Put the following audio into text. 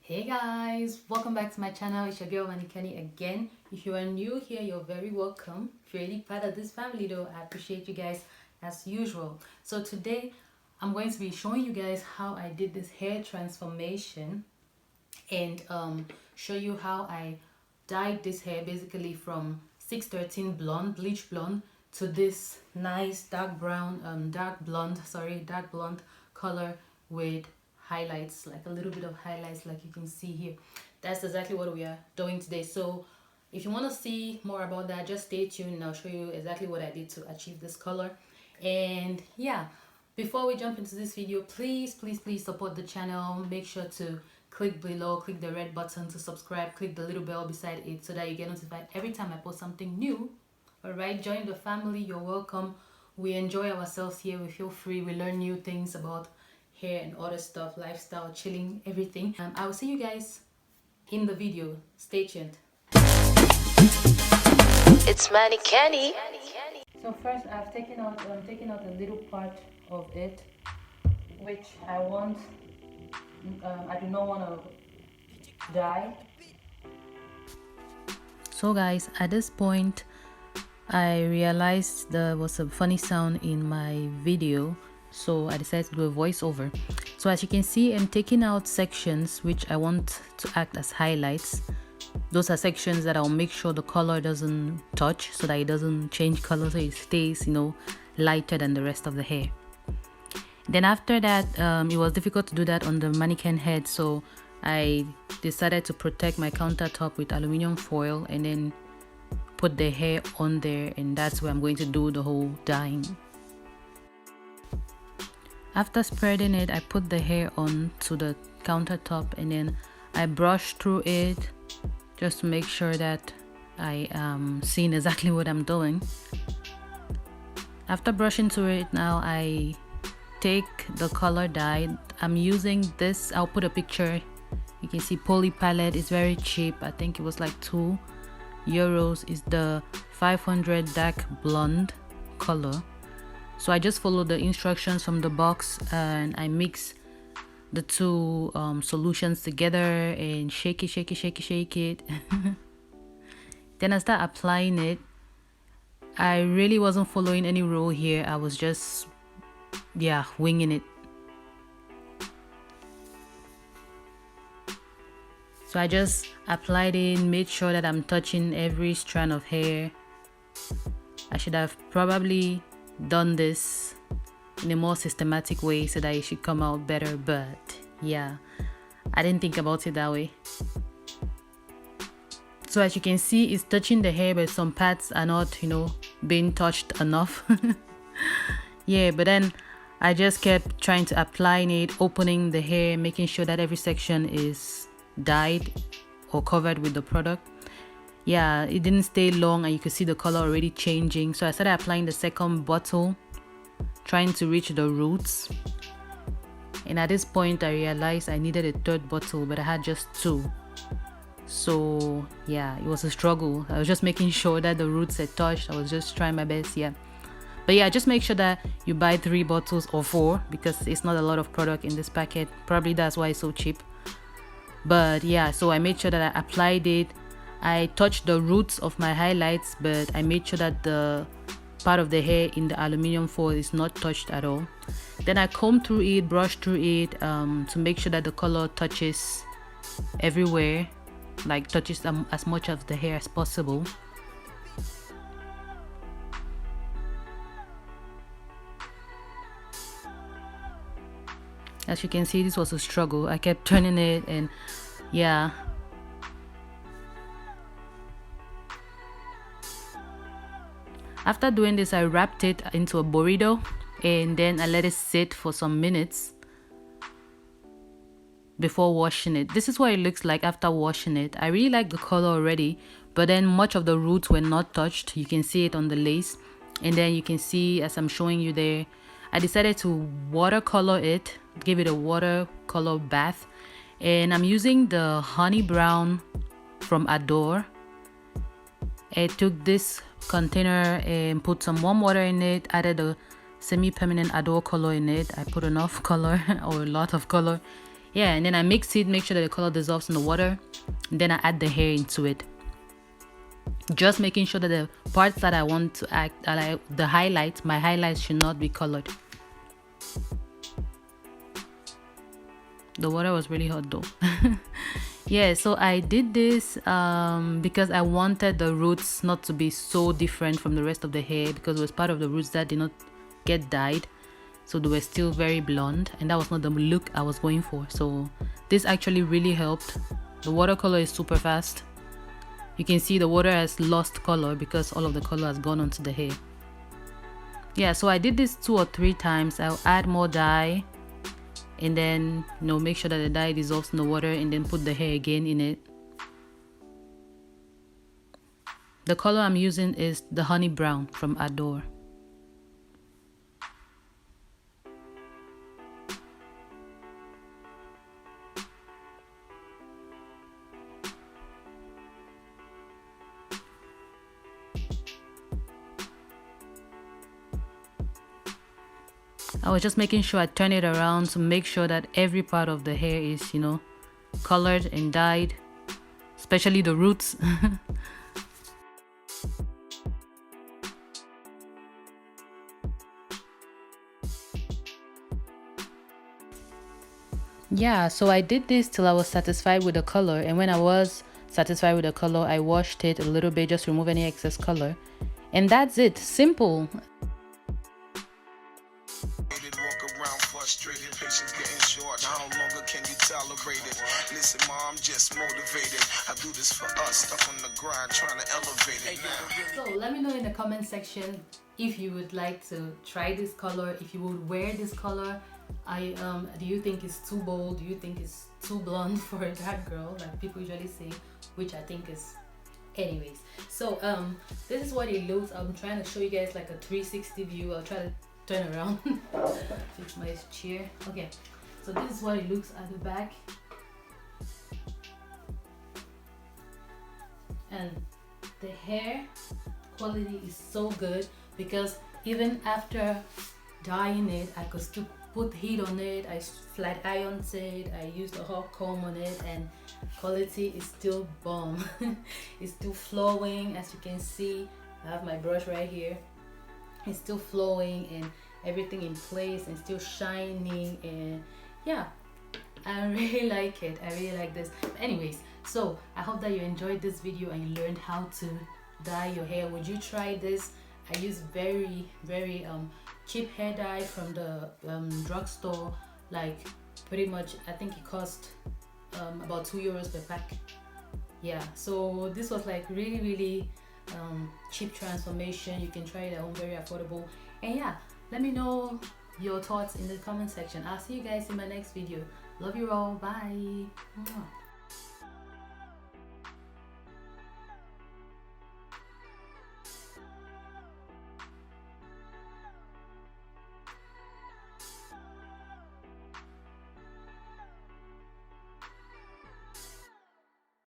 Hey guys, welcome back to my channel. It's your girl Manikeny again. If you are new here, you're very welcome. If you're really part of this family though, I appreciate you guys as usual. So today I'm going to be showing you guys how I did this hair transformation and show you how I dyed this hair basically from 613 blonde, bleach blonde, to this nice dark blonde color with highlights, like a little bit of highlights like you can see here. That's exactly what we are doing today. So if you want to see more about that, just stay tuned and I'll show you exactly what I did to achieve this color. And yeah, before we jump into this video, please support the channel. Make sure to click below, click the red button to subscribe, click the little bell beside it so that you get notified every time I post something new. All right, join the family. You're welcome. We enjoy ourselves here. We feel free. We learn new things about hair and other stuff, lifestyle, chilling, everything. I will see you guys in the video. Stay tuned. It's Manikeny. So first, I'm taking out a little part of it, which I want. I do not want to dye. So guys, at this point, I realized there was a funny sound in my video. So I decided to do a voiceover. So as you can see, I'm taking out sections which I want to act as highlights. Those are sections that I'll make sure the color doesn't touch, so that it doesn't change color, so it stays, lighter than the rest of the hair. Then after that, it was difficult to do that on the mannequin head, so I decided to protect my countertop with aluminum foil and then put the hair on there, and that's where I'm going to do the whole dyeing. After spreading it, I put the hair on to the countertop and then I brush through it just to make sure that I am seeing exactly what I'm doing. After brushing through it, now I take the color dye. I'm using this. I'll put a picture. You can see Poly palette is very cheap. I think it was like €2. Is the 500 dark blonde color. So I just follow the instructions from the box and I mix the two solutions together and shake it. Then I start applying it. I really wasn't following any rule here. I was just winging it. So I just applied it, made sure that I'm touching every strand of hair. I should have probably done this in a more systematic way so that it should come out better, but yeah, I didn't think about it that way. So as you can see, it's touching the hair, but some parts are not being touched enough. Yeah, but then I just kept trying to apply it, opening the hair, making sure that every section is dyed or covered with the product. Yeah, it didn't stay long and you could see the color already changing. So I started applying the second bottle, trying to reach the roots. And at this point, I realized I needed a third bottle, but I had just 2. So yeah, it was a struggle. I was just making sure that the roots had touched. I was just trying my best, yeah. But yeah, just make sure that you buy 3 bottles or 4 because it's not a lot of product in this packet. Probably that's why it's so cheap. But yeah, so I made sure that I applied it. I touched the roots of my highlights, but I made sure that the part of the hair in the aluminum foil is not touched at all. Then I combed through it, brushed through it to make sure that the color touches everywhere, like touches as much of the hair as possible. As you can see, this was a struggle. I kept turning it and yeah. After doing this, I wrapped it into a burrito and then I let it sit for some minutes before washing it. This is what it looks like after washing it. I really like the color already, but then much of the roots were not touched. You can see it on the lace, and then you can see, as I'm showing you there, I decided to watercolor it, give it a watercolor bath, and I'm using the honey brown from Adore. I took this container and put some warm water in it, added a semi-permanent Adore color in it. I put enough color or a lot of color Yeah, and then I mix it, make sure that the color dissolves in the water, and then I add the hair into it. Just making sure that the parts that I want to act, like the highlights, my highlights should not be colored. The water was really hot though. Yeah, so I did this because I wanted the roots not to be so different from the rest of the hair, because it was part of the roots that did not get dyed, so they were still very blonde, and that was not the look I was going for. So this actually really helped. The watercolor is super fast. You can see the water has lost color because all of the color has gone onto the hair. Yeah, so I did this 2 or 3 times. I'll add more dye, and then make sure that the dye dissolves in the water, and then put the hair again in it. The color I'm using is the honey brown from Adore. I was just making sure I turn it around to make sure that every part of the hair is, colored and dyed, especially the roots. Yeah, so I did this till I was satisfied with the color, and when I was satisfied with the color, I washed it a little bit, just remove any excess color, and that's it. Simple. Frustrated, patience getting short. How longer can you tolerate it? Listen, Ma, I'm just motivated. I do this for us, stuck on the grind, trying to elevate it now. So let me know in the comment section if you would like to try this color, if you would wear this color. Do you think it's too bold? Do you think it's too blonde for a dark girl, like people usually say, which I think is. Anyways, so this is what it looks. I'm trying to show you guys like a 360 view. I'll try to turn around. Fix my chair. Okay, so this is what it looks at the back, and the hair quality is so good because even after dyeing it, I could still put heat on it. I flat ironed it, I used a hot comb on it, and quality is still bomb. It's still flowing. As you can see, I have my brush right here. It's still flowing and everything in place and still shining, and yeah, I really like it. I really like this. But anyways, so I hope that you enjoyed this video and you learned how to dye your hair. Would you try this? I use very cheap hair dye from the drugstore. Like pretty much, I think it cost about €2 per pack. Yeah, so this was like really cheap transformation. You can try it at home, very affordable. And yeah, let me know your thoughts in the comment section. I'll see you guys in my next video. Love you all. Bye.